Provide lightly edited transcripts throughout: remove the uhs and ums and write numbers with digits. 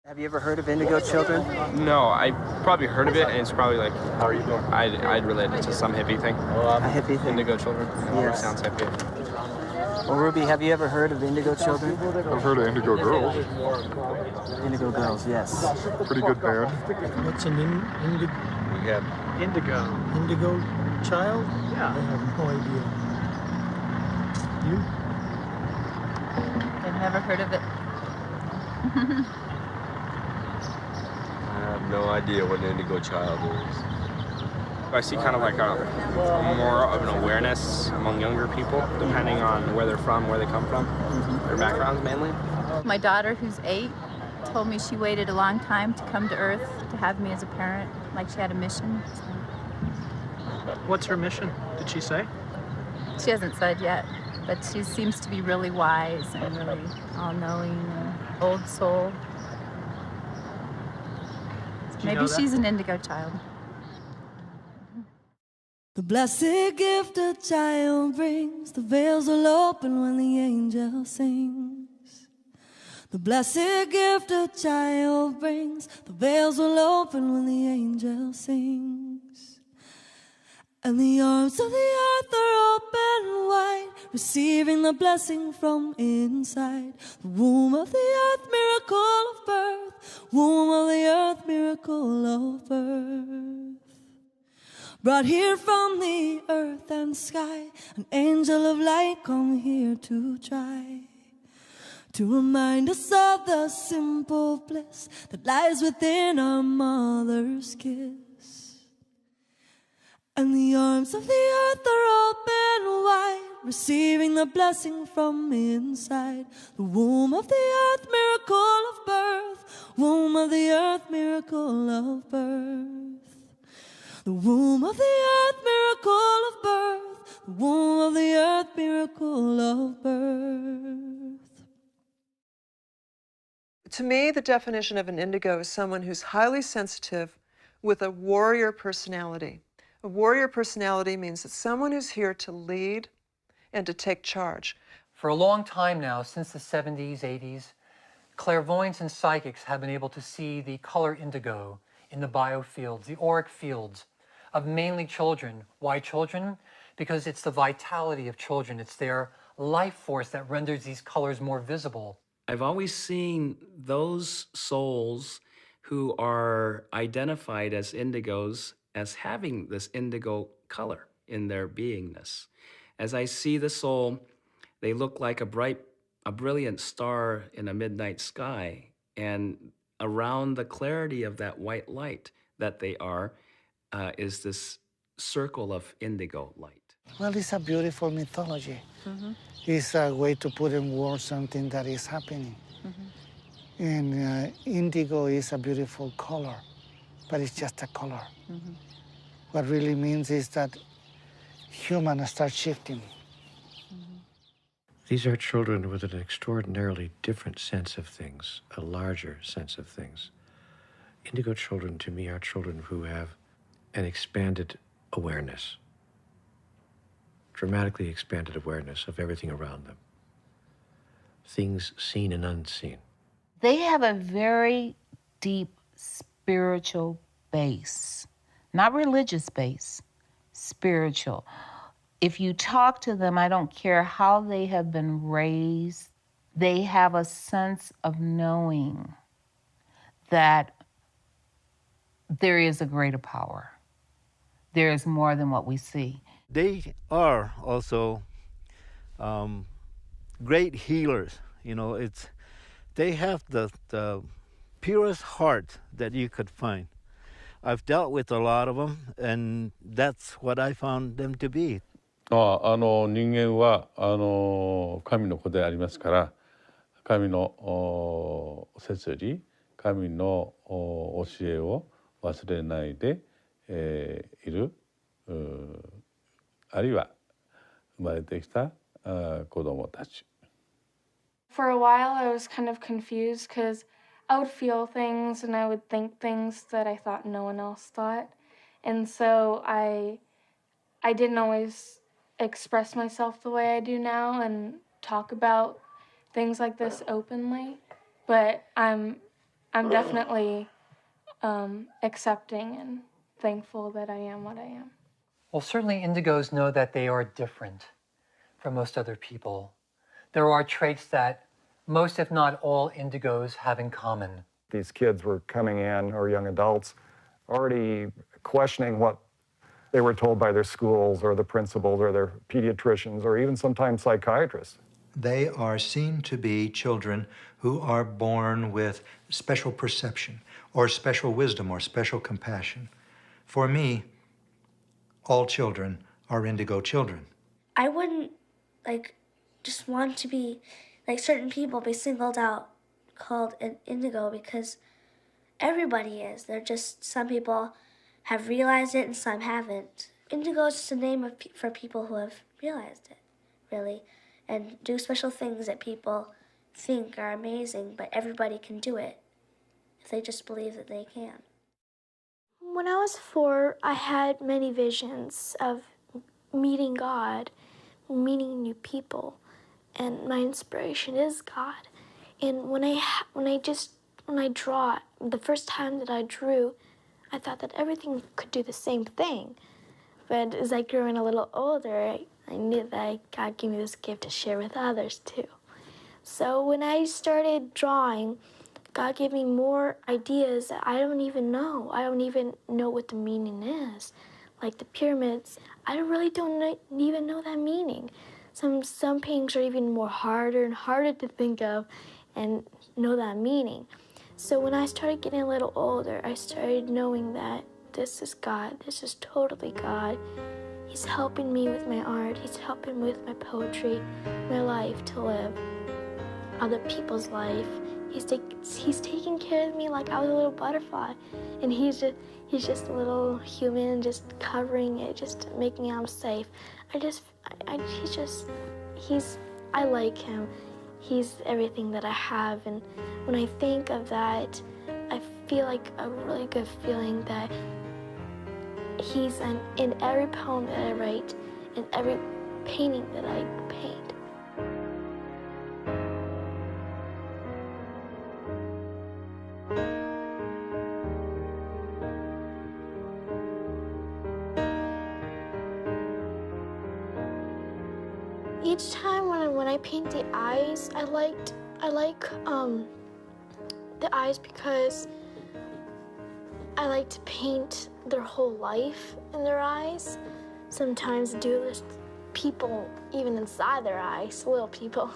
Have you ever heard of indigo children? No, I probably heard of it, and it's probably like, how are you doing? I'd relate it to some hippie thing. A hippie thing? Indigo children. Yes. Sounds hippie. Well, Ruby, have you ever heard of indigo children? I've heard of Indigo Girls. Indigo Girls, yes. Pretty good band. What's an indigo? We have Indigo. Indigo child? Yeah. I have no idea. You? I've never heard of it. I have no idea what an indigo child is. I see kind of like a more of an awareness among younger people, depending on where they're from, where they come from, their backgrounds mainly. My daughter, who's 8, told me she waited a long time to come to Earth to have me as a parent, like she had a mission. So. What's her mission? Did she say? She hasn't said yet, but she seems to be really wise and really all-knowing and old soul. Maybe she's an indigo child. The blessed gift a child brings, the veils will open when the angel sings. The blessed gift a child brings, the veils will open when the angel sings. And the arms of the earth are open wide, receiving the blessing from inside. The womb of the earth, miracle of birth. Womb of the earth, miracle of birth. Brought here from the earth and sky, an angel of light come here to try to remind us of the simple bliss that lies within our mother's kiss. And the arms of the earth are open wide, receiving the blessing from inside. The womb of the earth, miracle of birth. Womb of the earth, miracle of birth. The womb of the earth, miracle of birth. The womb of the earth, miracle of birth. To me, the definition of an indigo is someone who's highly sensitive with a warrior personality. A warrior personality means it's someone who's here to lead and to take charge. For a long time now, since the 70s, 80s, clairvoyants and psychics have been able to see the color indigo in the biofields, the auric fields of mainly children. Why children? Because it's the vitality of children. It's their life force that renders these colors more visible. I've always seen those souls who are identified as indigos as having this indigo color in their beingness. As I see the soul, they look like a brilliant star in a midnight sky, and around the clarity of that white light that they are is this circle of indigo light. Well, it's a beautiful mythology. It's a way to put in words something that is happening. And indigo is a beautiful color, but it's just a color. What really means is that humans start shifting. These are children with an extraordinarily different sense of things, a larger sense of things. Indigo children, to me, are children who have an expanded awareness, dramatically expanded awareness of everything around them, things seen and unseen. They have a very deep spiritual base, not religious base, spiritual. If you talk to them, I don't care how they have been raised, they have a sense of knowing that there is a greater power. There is more than what we see. They are also great healers. You know, they have the purest heart that you could find. I've dealt with a lot of them, and that's what I found them to be. 人間は神の子でありますから、神の摂理、神の教えを忘れないで、いる、あるいは生まれてきた子供たち。For a while, I was kind of confused because I would feel things and I would think things that I thought no one else thought. And so I didn't always express myself the way I do now and talk about things like this openly. But I'm definitely accepting and thankful that I am what I am. Well, certainly indigos know that they are different from most other people. There are traits that most, if not all, indigos have in common. These kids were coming in, or young adults, already questioning what they were told by their schools or the principals or their pediatricians or even sometimes psychiatrists. They are seen to be children who are born with special perception or special wisdom or special compassion. For me, all children are indigo children. I wouldn't just want to be certain people be singled out called an indigo because everybody is. They're just, some people have realized it and some haven't. Indigo is just a name for people who have realized it, really, and do special things that people think are amazing, but everybody can do it if they just believe that they can. When I was 4, I had many visions of meeting God, meeting new people, and my inspiration is God. And when I draw, the first time that I drew, I thought that everything could do the same thing. But as I grew a little older, I knew that God gave me this gift to share with others too. So when I started drawing, God gave me more ideas that I don't even know. I don't even know what the meaning is. Like the pyramids, I really don't even know that meaning. Some paintings are even more harder and harder to think of and know that meaning. So when I started getting a little older, I started knowing that this is God. This is totally God. He's helping me with my art. He's helping me with my poetry, my life to live, other people's life. He's taking care of me like I was a little butterfly, and he's just a little human, just covering it, just making me safe. I like him. He's everything that I have, and when I think of that, I feel like a really good feeling that he's in every poem that I write, in every painting that I paint. Each time when I paint the eyes, I like the eyes because I like to paint their whole life in their eyes. Sometimes do this people even inside their eyes, little people.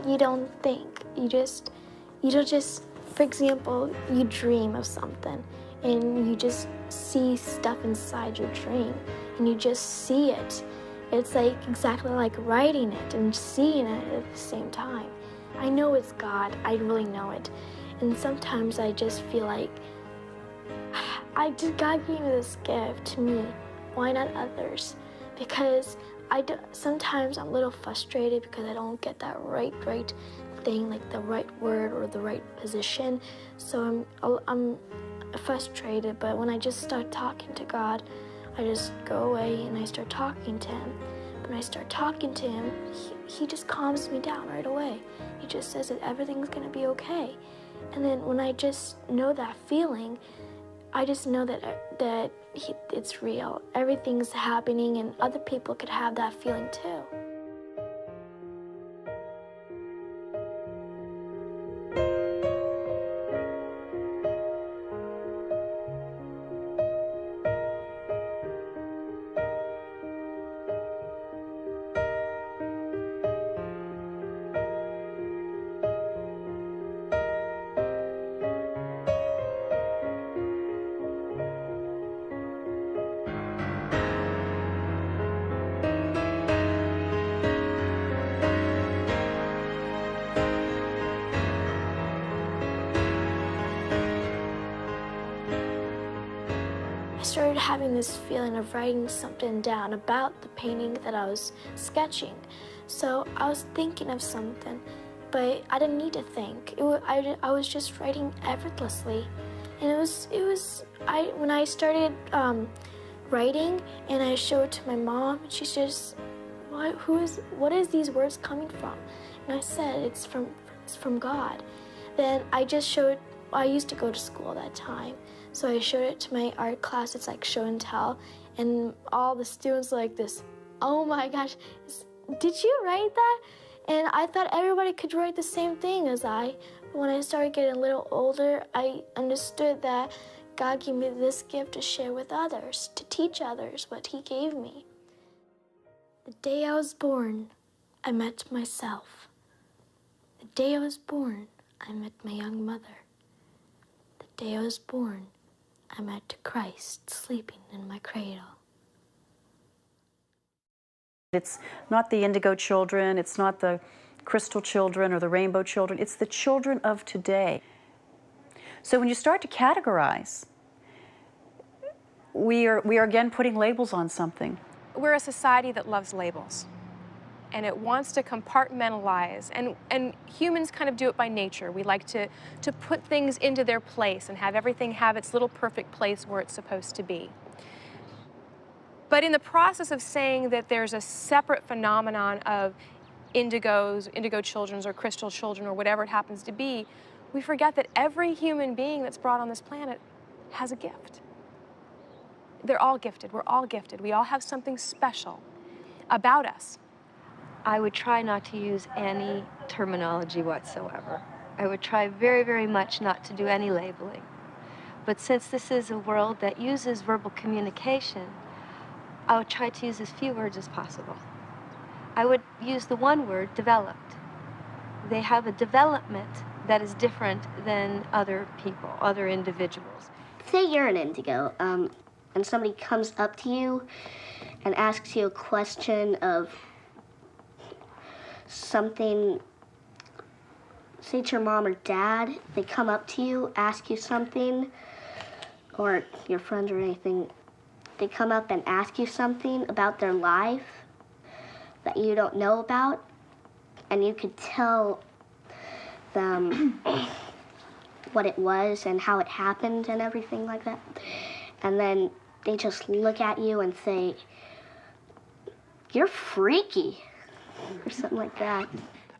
You don't think, you don't just, for example, you dream of something and you just see stuff inside your dream and you just see it. It's like exactly like writing it and seeing it at the same time. I know it's God, I really know it. And sometimes I just feel like, God gave me this gift to me, why not others? Because sometimes I'm a little frustrated because I don't get that right thing, like the right word or the right position. So I'm frustrated, but when I just start talking to God, I just go away and I start talking to him. When I start talking to him, he just calms me down right away. He just says that everything's gonna be okay. And then when I just know that feeling, I just know that it's real. Everything's happening and other people could have that feeling too. started having this feeling of writing something down about the painting that I was sketching. So I was thinking of something, but I didn't need to think. I was just writing effortlessly. And when I started writing and I showed it to my mom, she's just, what is these words coming from? And I said, it's from God. Then I used to go to school at that time. So I showed it to my art class. It's like show and tell. And all the students were like this, oh my gosh, did you write that? And I thought everybody could write the same thing as I. But when I started getting a little older, I understood that God gave me this gift to share with others, to teach others what He gave me. The day I was born, I met myself. The day I was born, I met my young mother. The day I was born, I met Christ sleeping in my cradle. It's not the indigo children, it's not the crystal children or the rainbow children, it's the children of today. So when you start to categorize, we are again putting labels on something. We're a society that loves labels, and it wants to compartmentalize, and humans kind of do it by nature. We like to put things into their place and have everything have its little perfect place where it's supposed to be. But in the process of saying that there's a separate phenomenon of indigos, indigo children, or crystal children, or whatever it happens to be, we forget that every human being that's brought on this planet has a gift. They're all gifted. We're all gifted. We all have something special about us. I would try not to use any terminology whatsoever. I would try very, very much not to do any labeling. But since this is a world that uses verbal communication, I would try to use as few words as possible. I would use the one word, developed. They have a development that is different than other people, other individuals. Say you're an indigo, and somebody comes up to you and asks you a question of something, say it's your mom or dad, they come up to you, ask you something, or your friend or anything, they come up and ask you something about their life that you don't know about, and you could tell them what it was and how it happened and everything like that. And then they just look at you and say, "You're freaky," or something like that.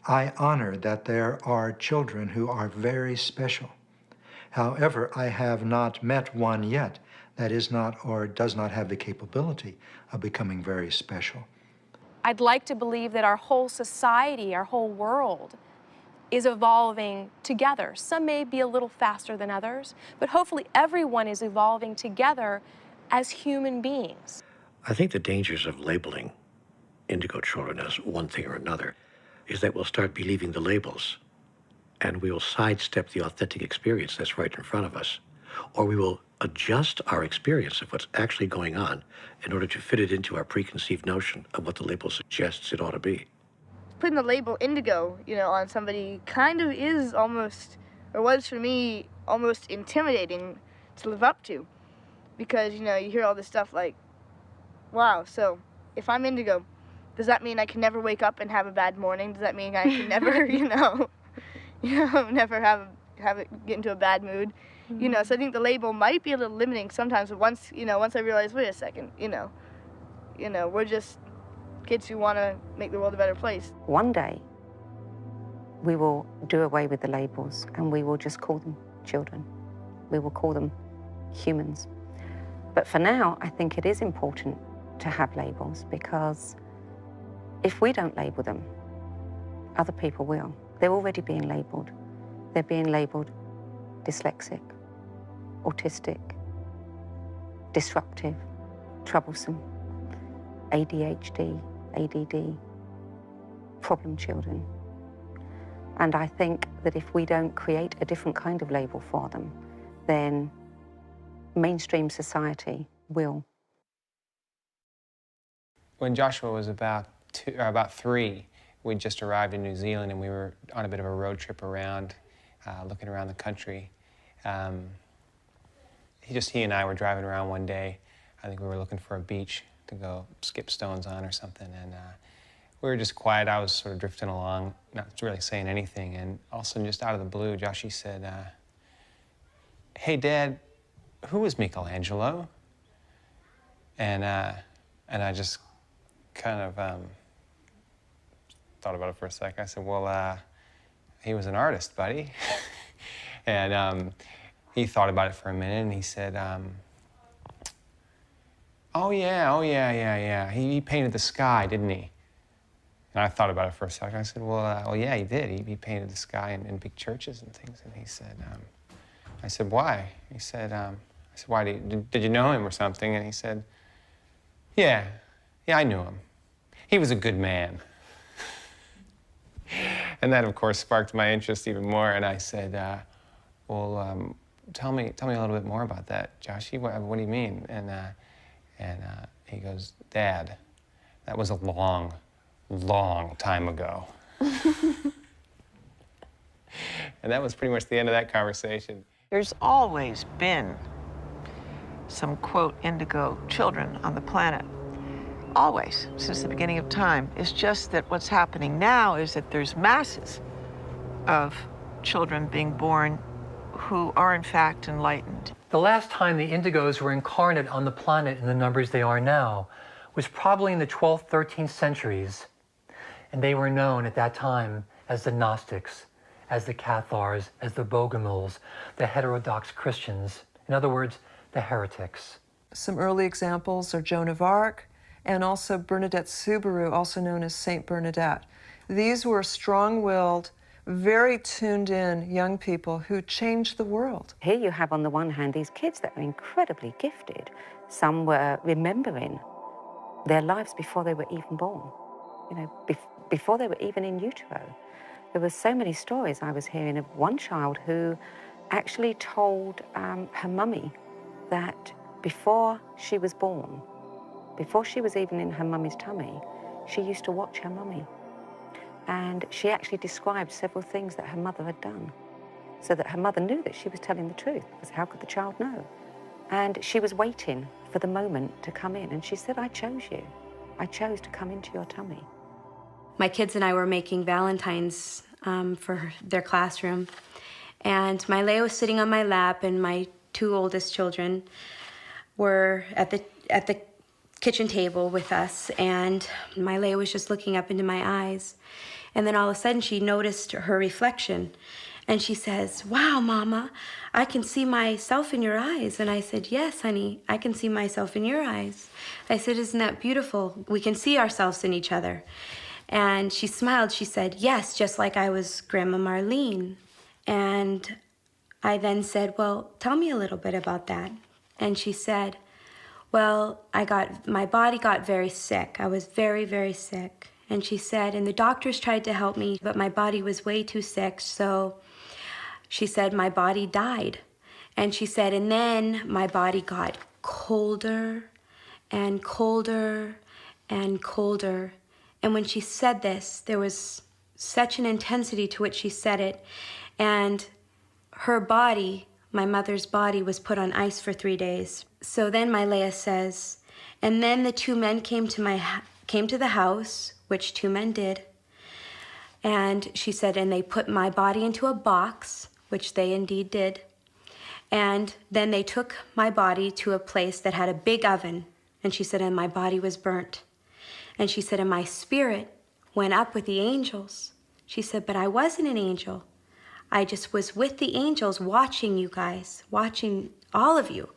I honor that there are children who are very special. However, I have not met one yet that is not or does not have the capability of becoming very special. I'd like to believe that our whole society, our whole world, is evolving together. Some may be a little faster than others, but hopefully everyone is evolving together as human beings. I think the dangers of labeling indigo children as one thing or another is that we'll start believing the labels and we will sidestep the authentic experience that's right in front of us. Or we will adjust our experience of what's actually going on in order to fit it into our preconceived notion of what the label suggests it ought to be. Putting the label indigo, on somebody kind of is almost, or was for me, almost intimidating to live up to. Because, you hear all this stuff like, wow, so if I'm indigo, does that mean I can never wake up and have a bad morning? Does that mean I can never, never have it get into a bad mood? Mm-hmm. So I think the label might be a little limiting sometimes, but once I realize, wait a second, we're just kids who want to make the world a better place. One day, we will do away with the labels and we will just call them children. We will call them humans. But for now, I think it is important to have labels because if we don't label them, other people will. They're already being labeled. They're being labeled dyslexic, autistic, disruptive, troublesome, ADHD, ADD, problem children. And I think that if we don't create a different kind of label for them, then mainstream society will. When Joshua was about 3, we just arrived in New Zealand and we were on a bit of a road trip around, looking around the country. he and I were driving around one day. I think we were looking for a beach to go skip stones on or something, and we were just quiet. I was sort of drifting along, not really saying anything, and all of a sudden, just out of the blue, Joshy said, "Hey, Dad, who was Michelangelo?" And I just kind of thought about it for a sec. I said, "Well, he was an artist, buddy." And he thought about it for a minute, and he said, "Oh yeah. He painted the sky, didn't he?" And I thought about it for a second. I said, well, yeah, he did. He painted the sky in big churches and things." And he said, I said, "Why?" He said, I said, "Why, did you know him or something?" And he said, yeah, I knew him. He was a good man." And that, of course, sparked my interest even more. And I said, well, tell me a little bit more about that, Joshy. What do you mean? And he goes, "Dad, that was a long time ago." And that was pretty much the end of that conversation. There's always been some, quote, indigo children on the planet. Always, since the beginning of time. It's just that what's happening now is that there's masses of children being born who are, in fact, enlightened. The last time the indigos were incarnate on the planet in the numbers they are now was probably in the 12th, 13th centuries. And they were known at that time as the Gnostics, as the Cathars, as the Bogomils, the heterodox Christians. In other words, the heretics. Some early examples are Joan of Arc and also Bernadette Soubirous, also known as Saint Bernadette. These were strong-willed, very tuned-in young people who changed the world. Here you have, on the one hand, these kids that are incredibly gifted. Some were remembering their lives before they were even born, you know, before they were even in utero. There were so many stories I was hearing of one child who actually told her mummy that before she was born, before she was even in her mummy's tummy, she used to watch her mummy. And she actually described several things that her mother had done, so that her mother knew that she was telling the truth, because how could the child know? And she was waiting for the moment to come in, and she said, "I chose you. I chose to come into your tummy." My kids and I were making Valentines for their classroom, and my Leia was sitting on my lap, and my two oldest children were at the kitchen table with us, and my Leia was just looking up into my eyes. And then all of a sudden she noticed her reflection, and she says, "Wow, Mama, I can see myself in your eyes." And I said, "Yes, honey, I can see myself in your eyes." I said, "Isn't that beautiful? We can see ourselves in each other." And she smiled. She said, "Yes, just like I was Grandma Marlene." And I then said, "Well, tell me a little bit about that." And she said, "Well, my body got very sick. I was very, very sick." And she said, "And the doctors tried to help me, but my body was way too sick. So," she said, "my body died." And she said, "And then my body got colder and colder and colder." And when she said this, there was such an intensity to which she said it. And her body, my mother's body, was put on ice for 3 days. So then my Leia says, "And then the two men came to the house," which two men did. And she said, "And they put my body into a box," which they indeed did. "And then they took my body to a place that had a big oven." And she said, "And my body was burnt." And she said, "And my spirit went up with the angels." She said, "But I wasn't an angel. I just was with the angels watching you guys, watching all of you."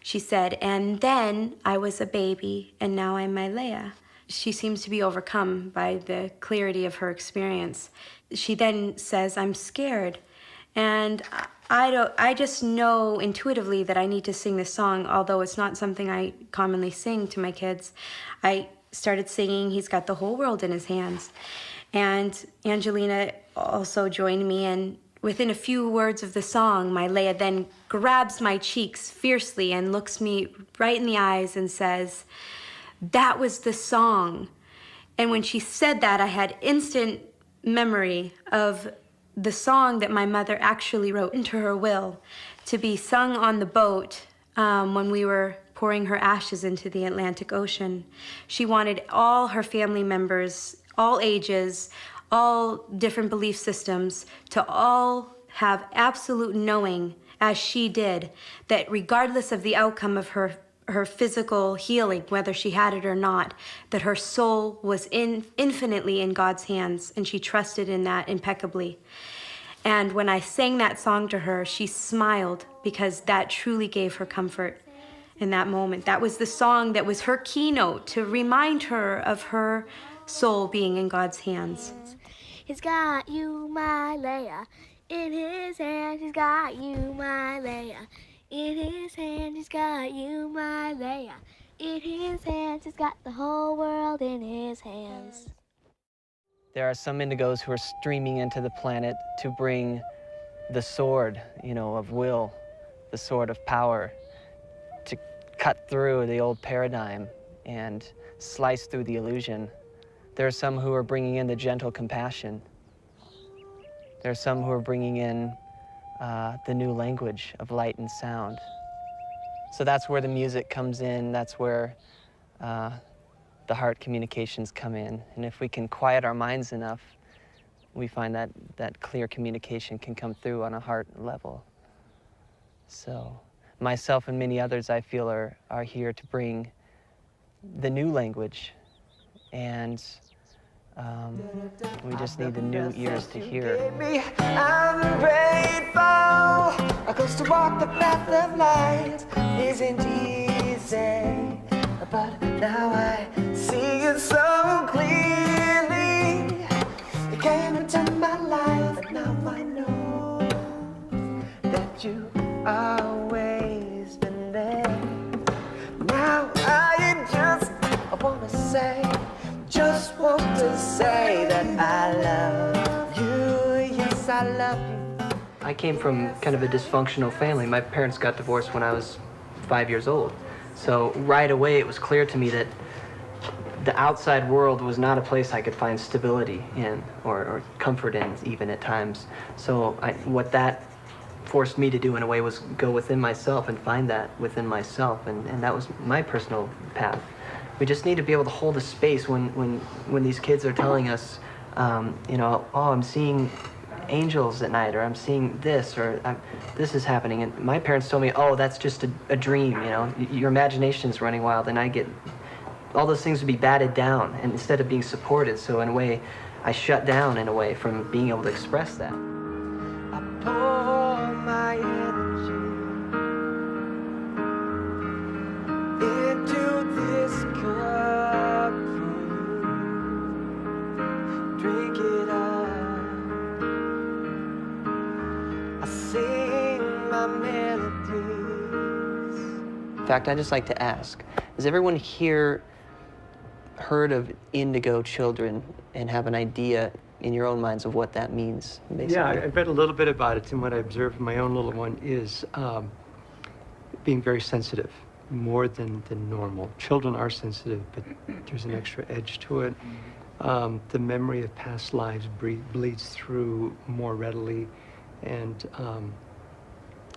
She said, "And then I was a baby, and now I'm my Leia." She seems to be overcome by the clarity of her experience. She then says, "I'm scared." And I just know intuitively that I need to sing this song, although it's not something I commonly sing to my kids. I started singing "He's Got the Whole World in His Hands." And Angelina also joined me, and within a few words of the song, my Leia then grabs my cheeks fiercely and looks me right in the eyes and says, "That was the song." And when she said that, I had instant memory of the song that my mother actually wrote into her will to be sung on the boat when we were pouring her ashes into the Atlantic Ocean. She wanted all her family members, all ages, all different belief systems, to all have absolute knowing, as she did, that regardless of the outcome of her physical healing, whether she had it or not, that her soul was infinitely in God's hands, and she trusted in that impeccably. And when I sang that song to her, she smiled, because that truly gave her comfort in that moment. That was the song that was her keynote to remind her of her soul being in God's hands. He's got you, my Leia. In his hand, he's got you, my Leia. In his hand, he's got you, my Leia. In his hands, he's got the whole world in his hands. There are some indigos who are streaming into the planet to bring the sword, of will, the sword of power, to cut through the old paradigm and slice through the illusion. There are some who are bringing in the gentle compassion. There are some who are bringing in the new language of light and sound. So that's where the music comes in. That's where the heart communications come in. And if we can quiet our minds enough, we find that clear communication can come through on a heart level. So myself and many others, I feel, are here to bring the new language, and we just need the new ears to hear. I'm grateful, because to walk the path of light isn't easy, but now I see it so clearly. You came into my life, and now I know that you always been there. Now I just wanna say, just want to say that I love you. Yes, I love you. I came from kind of a dysfunctional family. My parents got divorced when I was 5 years old. So right away it was clear to me that the outside world was not a place I could find stability in or comfort in, even at times. So what that forced me to do in a way was go within myself and find that within myself, and that was my personal path. We just need to be able to hold a space when these kids are telling us, oh, I'm seeing angels at night, or I'm seeing this, or this is happening. And my parents told me, oh, that's just a dream, your imagination's running wild, and I get all those things to be batted down, and instead of being supported. So in a way, I shut down in a way from being able to express that. I pour my energy into this cup for you. Drink it up. I sing my melodies. In fact, I just like to ask, has everyone here heard of indigo children and have an idea in your own minds of what that means, basically? Yeah, I read a little bit about it, and what I observed in my own little one is being very sensitive, more than normal. Children are sensitive, but there's an extra edge to it. The memory of past lives bleeds through more readily, and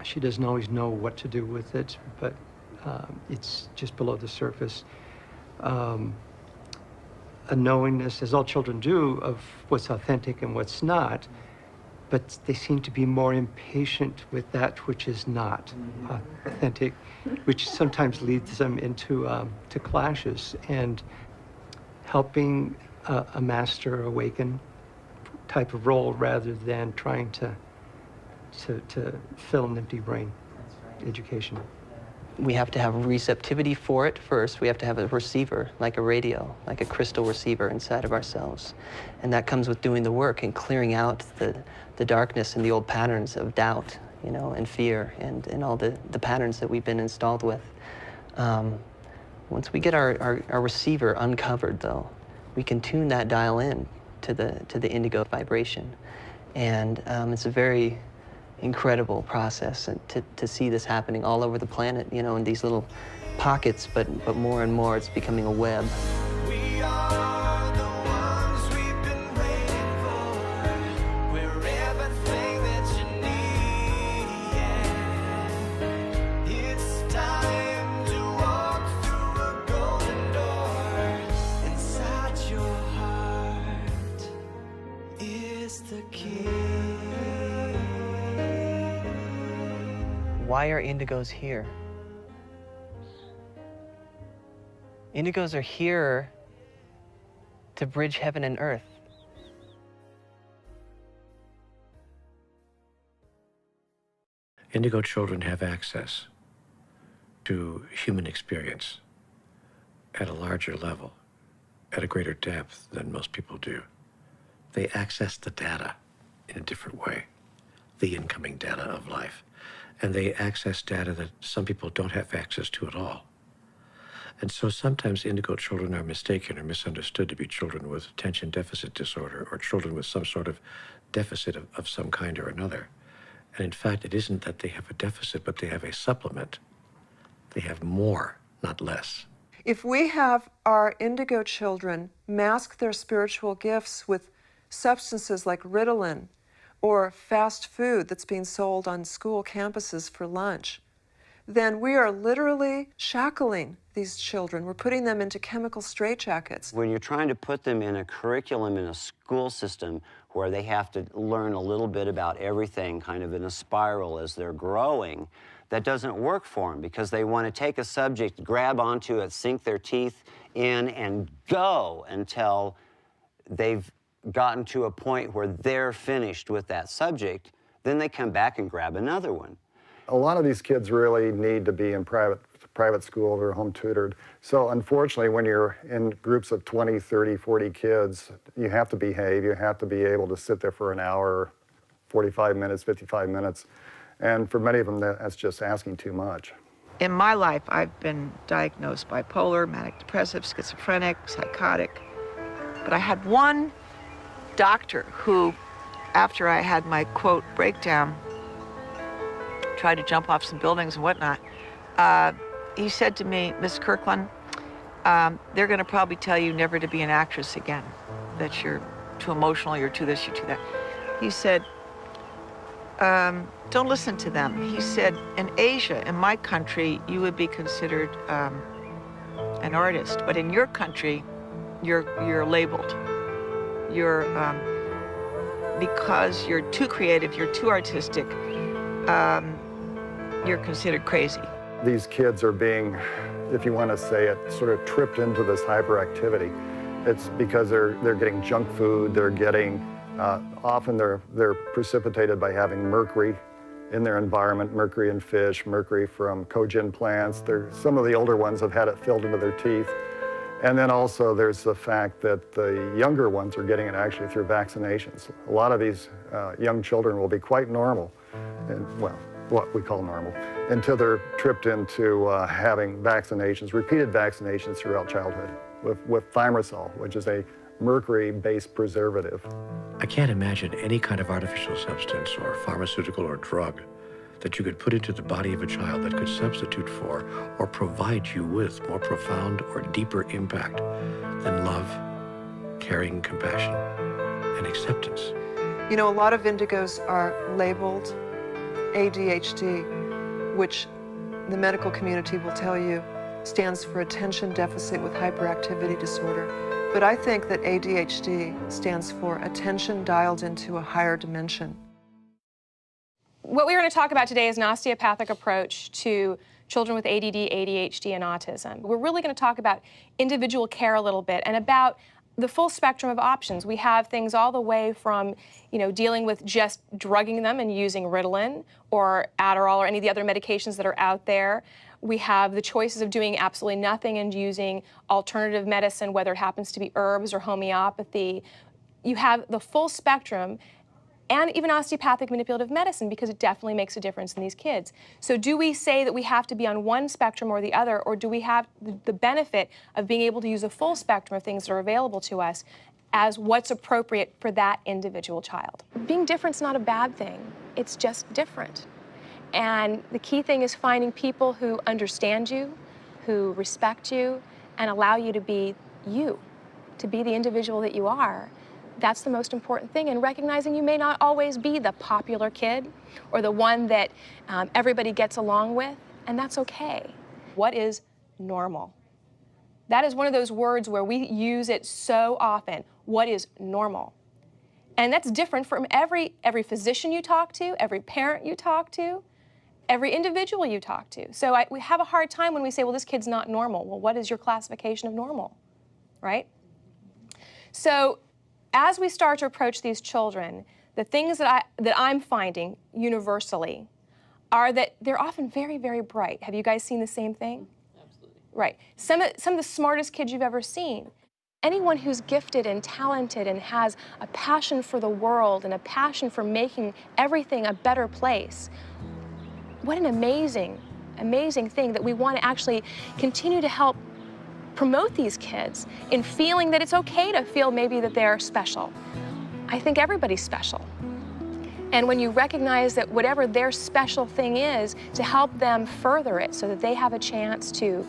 she doesn't always know what to do with it, but it's just below the surface. A knowingness, as all children do, of what's authentic and what's not, but they seem to be more impatient with that which is not authentic, which sometimes leads them into to clashes, and helping a master awaken type of role rather than trying to fill an empty brain. Education. We have to have receptivity for it first. We have to have a receiver, like a radio, like a crystal receiver inside of ourselves. And that comes with doing the work and clearing out the darkness and the old patterns of doubt, and fear, and all the patterns that we've been installed with. Once we get our receiver uncovered, though, we can tune that dial in to the indigo vibration. And it's a very incredible process, and to see this happening all over the planet, in these little pockets, but more and more it's becoming a web. We are the ones we've been waiting for. We're everything that you need. It's time. Why are indigos here? Indigos are here to bridge heaven and earth. Indigo children have access to human experience at a larger level, at a greater depth than most people do. They access the data in a different way, the incoming data of life. And they access data that some people don't have access to at all. And so sometimes indigo children are mistaken or misunderstood to be children with attention deficit disorder or children with some sort of deficit of some kind or another. And in fact, it isn't that they have a deficit, but they have a supplement. They have more, not less. If we have our indigo children mask their spiritual gifts with substances like Ritalin or fast food that's being sold on school campuses for lunch, then we are literally shackling these children. We're putting them into chemical straitjackets. When you're trying to put them in a curriculum in a school system where they have to learn a little bit about everything kind of in a spiral as they're growing, that doesn't work for them because they want to take a subject, grab onto it, sink their teeth in, and go until they've gotten to a point where they're finished with that subject. Then they come back and grab another one. A lot of these kids really need to be in private school or home tutored. So unfortunately, when you're in groups of 20, 30, 40 kids, you have to behave. You have to be able to sit there for an hour, 45 minutes, 55 minutes. And for many of them, that's just asking too much. In my life, I've been diagnosed bipolar, manic depressive, schizophrenic, psychotic. But I had one doctor who, after I had my, quote, breakdown, tried to jump off some buildings and whatnot, he said to me, Miss Kirkland, they're going to probably tell you never to be an actress again, that you're too emotional, you're too this, you're too that. He said, don't listen to them. He said, in Asia, in my country, you would be considered an artist, but in your country, you're labeled. You're, because you're too creative, you're too artistic, you're considered crazy. These kids are being, if you want to say it, sort of tripped into this hyperactivity. It's because they're getting junk food, they're getting, often they're precipitated by having mercury in their environment, mercury in fish, mercury from cogen plants. Some of the older ones have had it filled into their teeth. And then also there's the fact that the younger ones are getting it actually through vaccinations. A lot of these young children will be quite normal, and, well, what we call normal, until they're tripped into having vaccinations, repeated vaccinations throughout childhood with thimerosal, which is a mercury-based preservative. I can't imagine any kind of artificial substance or pharmaceutical or drug that you could put into the body of a child that could substitute for or provide you with more profound or deeper impact than love, caring, compassion, and acceptance. You know, a lot of indigos are labeled ADHD, which the medical community will tell you stands for attention deficit with hyperactivity disorder. But I think that ADHD stands for attention dialed into a higher dimension. What we're going to talk about today is an osteopathic approach to children with ADD, ADHD, and autism. We're really going to talk about individual care a little bit and about the full spectrum of options. We have things all the way from, dealing with just drugging them and using Ritalin or Adderall or any of the other medications that are out there. We have the choices of doing absolutely nothing and using alternative medicine, whether it happens to be herbs or homeopathy. You have the full spectrum, and even osteopathic manipulative medicine, because it definitely makes a difference in these kids. So do we say that we have to be on one spectrum or the other, or do we have the benefit of being able to use a full spectrum of things that are available to us as what's appropriate for that individual child? Being different's not a bad thing. It's just different. And the key thing is finding people who understand you, who respect you, and allow you to be you, to be the individual that you are. That's the most important thing, and recognizing you may not always be the popular kid or the one that everybody gets along with, and that's okay. What is normal? That is one of those words where we use it so often. What is normal? And that's different from every physician you talk to, every parent you talk to, every individual you talk to. So we have a hard time when we say, well, this kid's not normal. Well, what is your classification of normal, right? So as we start to approach these children, the things that I'm finding universally are that they're often very, very bright. Have you guys seen the same thing? Absolutely. Right. Some of the smartest kids you've ever seen. Anyone who's gifted and talented and has a passion for the world and a passion for making everything a better place, what an amazing, amazing thing that we want to actually continue to help promote these kids in feeling that it's okay to feel maybe that they're special. I think everybody's special. And when you recognize that whatever their special thing is, to help them further it so that they have a chance to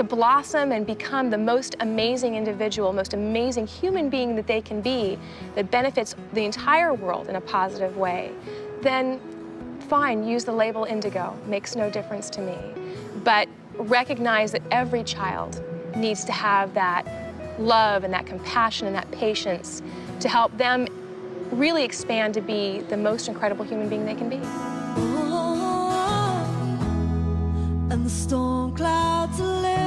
blossom and become the most amazing individual, most amazing human being that they can be, that benefits the entire world in a positive way, then fine, use the label indigo, makes no difference to me. But recognize that every child needs to have that love and that compassion and that patience to help them really expand to be the most incredible human being they can be. And the storm clouds are lifting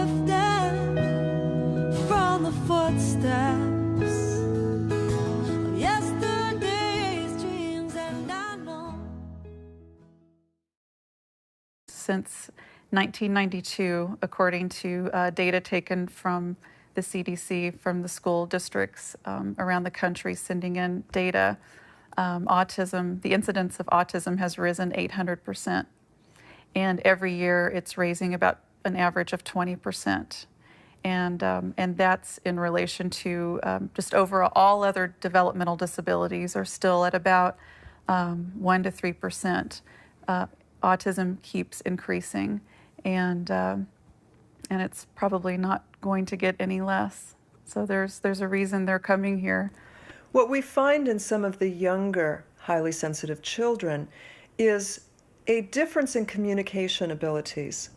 from the footsteps of yesterday's dreams, and I know. Since 1992, according to data taken from the CDC, from the school districts around the country sending in data, autism, the incidence of autism has risen 800%. And every year it's raising about an average of 20%. And that's in relation to just overall, all other developmental disabilities are still at about 1 to 3%. Autism keeps increasing, and it's probably not going to get any less. So there's a reason they're coming here. What we find in some of the younger, highly sensitive children is a difference in communication abilities.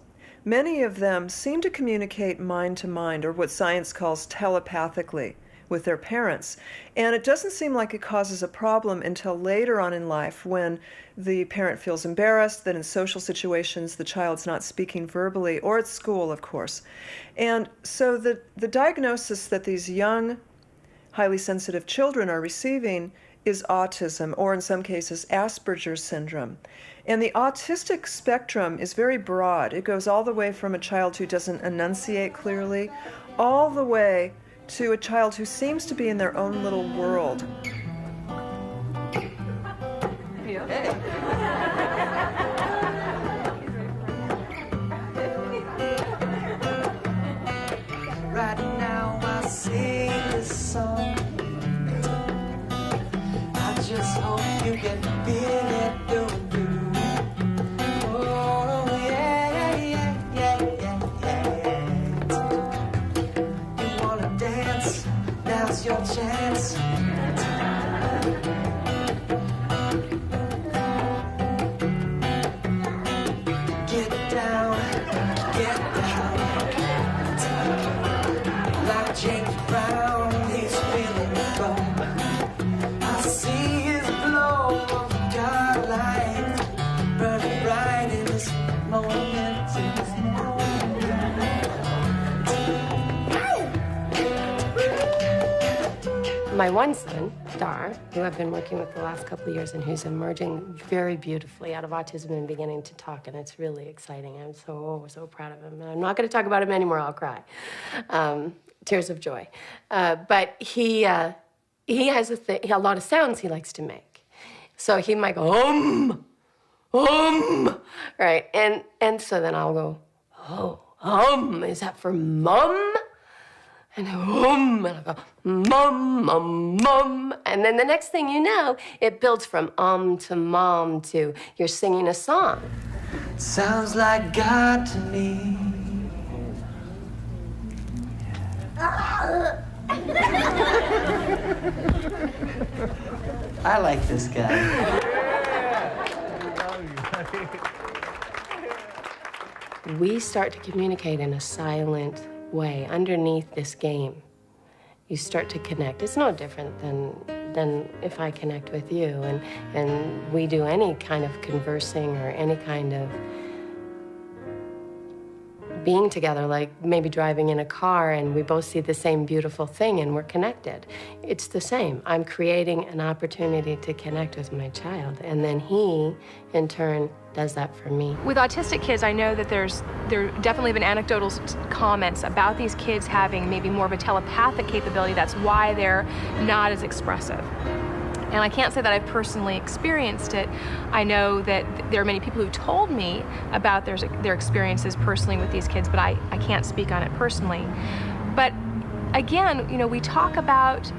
Many of them seem to communicate mind to mind, or what science calls telepathically, with their parents. And it doesn't seem like it causes a problem until later on in life, when the parent feels embarrassed that in social situations the child's not speaking verbally, or at school, of course. And so the diagnosis that these young, highly sensitive children are receiving is autism, or in some cases Asperger's syndrome. And the autistic spectrum is very broad. It goes all the way from a child who doesn't enunciate clearly, all the way to a child who seems to be in their own little world. Right now I sing this song. I just hope you can feel it through you. Oh yeah, yeah, yeah, yeah, yeah. You wanna dance? Now's your chance. Get down, get down. Like James Brown, he's feeling the glow. I see his glow of God light burning bright in this moment, in this moment. My one son, Dar, who I've been working with the last couple of years and who's emerging very beautifully out of autism and beginning to talk, and it's really exciting. I'm so proud of him. And I'm not going to talk about him anymore, I'll cry. Tears of joy. But he has a lot of sounds he likes to make. So he might go, right? And so then I'll go, is that for mum? And and I'll go, mum. And then the next thing you know, it builds from to mom to you're singing a song. Sounds like God to me. I like this guy. We start to communicate in a silent way underneath this game. You start to connect. It's no different than than if I connect with you. And we do any kind of conversing or any kind of being together, like maybe driving in a car and we both see the same beautiful thing and we're connected. It's the same. I'm creating an opportunity to connect with my child, and then he, in turn, does that for me. With autistic kids, I know that there definitely been anecdotal comments about these kids having maybe more of a telepathic capability. That's why they're not as expressive. And I can't say that I've personally experienced it. I know that there are many people who've told me about their experiences personally with these kids, but I can't speak on it personally. But again, you know, we talk about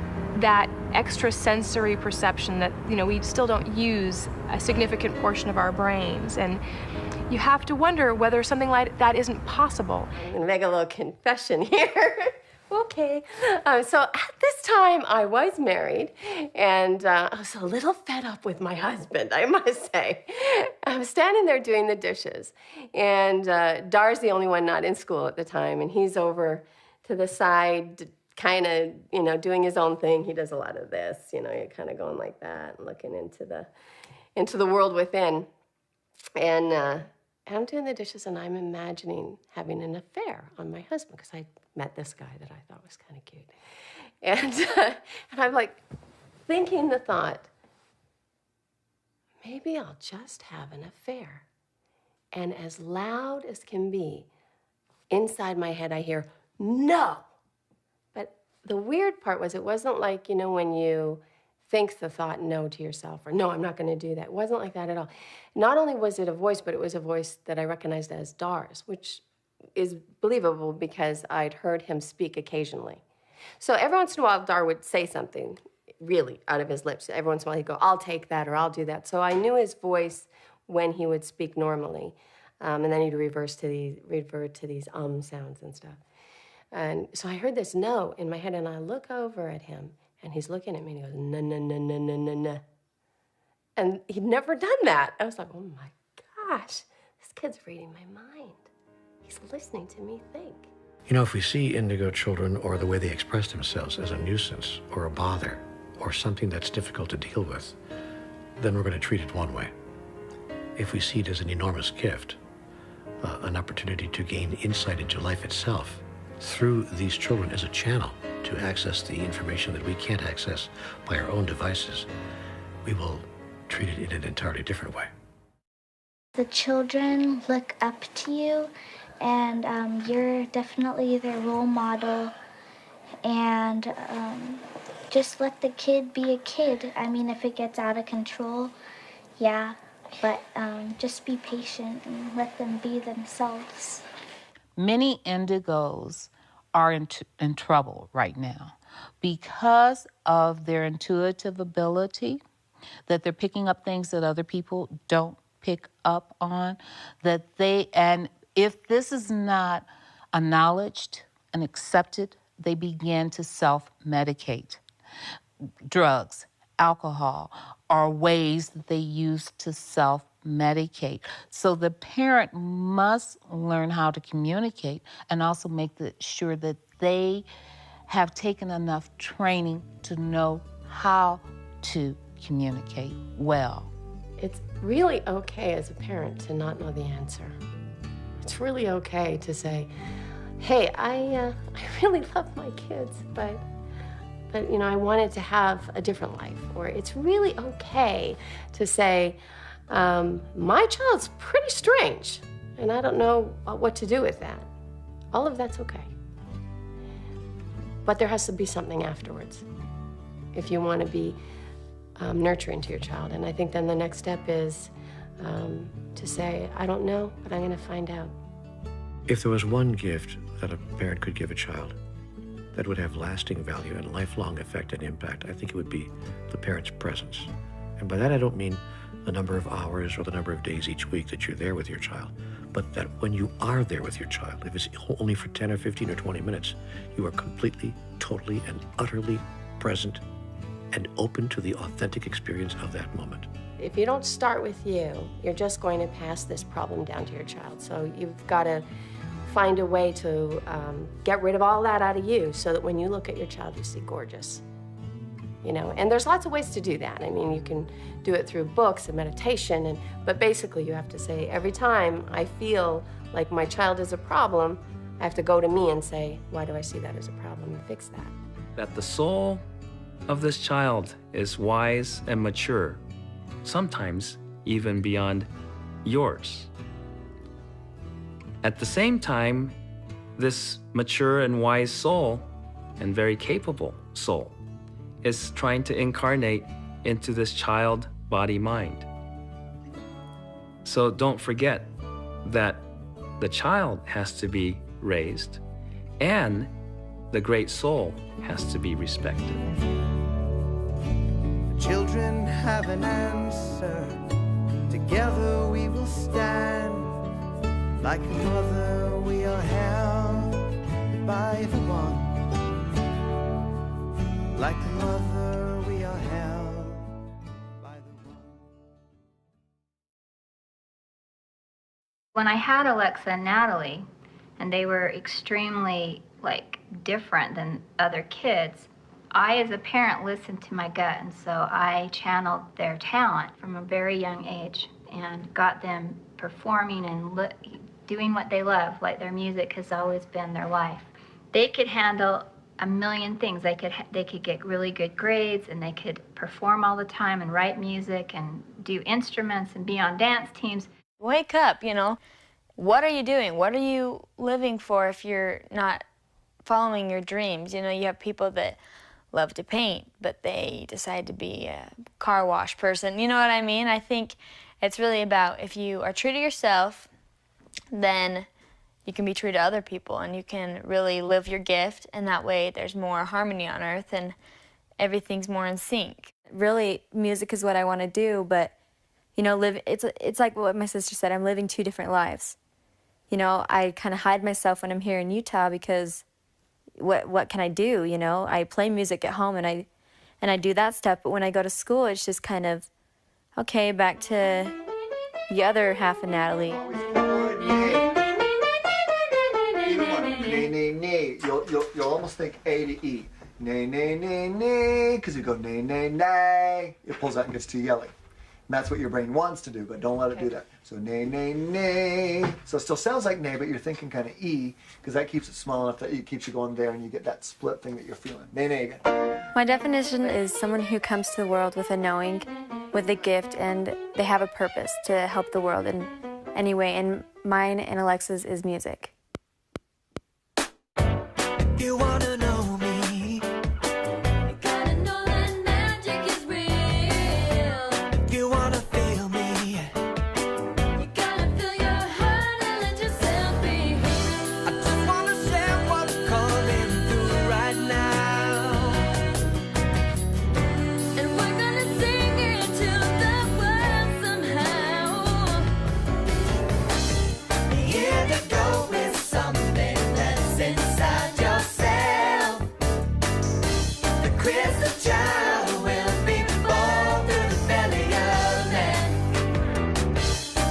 that extrasensory perception that, you know, we still don't use a significant portion of our brains. And you have to wonder whether something like that isn't possible. I'm gonna make a little confession here. Okay. So at this time, I was married, and I was a little fed up with my husband, I must say. I was standing there doing the dishes, and Dar's the only one not in school at the time, and he's over to the side, kind of, you know, doing his own thing. He does a lot of this, you know, you're kind of going like that and looking into the world within. And I'm doing the dishes, and I'm imagining having an affair on my husband, because I met this guy that I thought was kind of cute. And I'm like thinking the thought, maybe I'll just have an affair. And as loud as can be, inside my head I hear, no. But the weird part was, it wasn't like, you know, when you think the thought no to yourself, or no, I'm not going to do that. It wasn't like that at all. Not only was it a voice, but it was a voice that I recognized as Dar's, which is believable because I'd heard him speak occasionally. So every once in a while, Dar would say something really out of his lips. Every once in a while, he'd go, I'll take that, or I'll do that. So I knew his voice when he would speak normally. And then he'd revert to these sounds and stuff. And so I heard this no in my head, and I look over at him, and he's looking at me, and he goes, no, no, no, no, no, no, no. And he'd never done that. I was like, oh my gosh, this kid's reading my mind. He's listening to me think. You know, if we see indigo children or the way they express themselves as a nuisance or a bother or something that's difficult to deal with, then we're going to treat it one way. If we see it as an enormous gift, an opportunity to gain insight into life itself through these children as a channel to access the information that we can't access by our own devices, we will treat it in an entirely different way. The children look up to you, and you're definitely their role model, and just let the kid be a kid. I mean, if it gets out of control, yeah, but just be patient and let them be themselves. Many indigos are in trouble right now because of their intuitive ability, that they're picking up things that other people don't pick up on, and if this is not acknowledged and accepted, they begin to self-medicate. Drugs, alcohol are ways that they use to self-medicate. So the parent must learn how to communicate and also make sure that they have taken enough training to know how to communicate well. It's really okay as a parent to not know the answer. It's really okay to say, hey, I really love my kids, but you know, I wanted to have a different life. Or it's really okay to say, my child's pretty strange, and I don't know what to do with that. All of that's okay. But there has to be something afterwards if you want to be nurturing to your child. And I think then the next step is to say, I don't know, but I'm going to find out. If there was one gift that a parent could give a child that would have lasting value and lifelong effect and impact, I think it would be the parent's presence. And by that I don't mean the number of hours or the number of days each week that you're there with your child, but that when you are there with your child, if it's only for 10 or 15 or 20 minutes, you are completely, totally, and utterly present and open to the authentic experience of that moment. If you don't start with you, you're just going to pass this problem down to your child. So you've got to find a way to get rid of all that out of you so that when you look at your child, you see gorgeous. you know? And there's lots of ways to do that. I mean, you can do it through books and meditation, but basically you have to say, every time I feel like my child is a problem, I have to go to me and say, why do I see that as a problem, and fix that. That the soul of this child is wise and mature, sometimes even beyond yours. At the same time, this mature and wise soul, and very capable soul, is trying to incarnate into this child body mind. So don't forget that the child has to be raised and the great soul has to be respected. Children have an answer. Together we will stand. Like a mother we are held by the one. Like a mother we are held by the one. When I had Alexa and Natalie, and they were extremely different than other kids, I as a parent listened to my gut, and so I channeled their talent from a very young age and got them performing and doing what they love, like their music has always been their life. They could handle a million things. They could get really good grades, and they could perform all the time and write music and do instruments and be on dance teams. Wake up, you know. What are you doing? What are you living for if you're not following your dreams? You know, you have people that love to paint, but they decide to be a car wash person. You know what I mean? I think it's really about, if you are true to yourself, then you can be true to other people, and you can really live your gift, and that way there's more harmony on earth and everything's more in sync. Really, music is what I want to do, but you know, it's like what my sister said, I'm living two different lives. You know, I kind of hide myself when I'm here in Utah because what can I do, you know? I play music at home and I do that stuff, but when I go to school, it's just kind of, okay, back to the other half of Natalie. Nay, nay, nay. You'll almost think A to E. Nay, nay, nay, nay, because you go nay, nay, nay. It pulls out and gets too yelly. And that's what your brain wants to do, but don't let it do that. So nay, nay, nay. So it still sounds like nay, but you're thinking kind of E, because that keeps it small enough that it keeps you going there and you get that split thing that you're feeling. Nay, nay again. My definition is someone who comes to the world with a knowing, with a gift, and they have a purpose to help the world in any way, and mine and Alexa's is music. You wanna know me? You gotta know that magic is real. You wanna feel me? You gotta feel your heart and let yourself be healed. I just wanna share what's coming through right now. And we're gonna sing it to the world somehow. Here to go with something that's inside yourself. The crystal child will be born through the belly of man.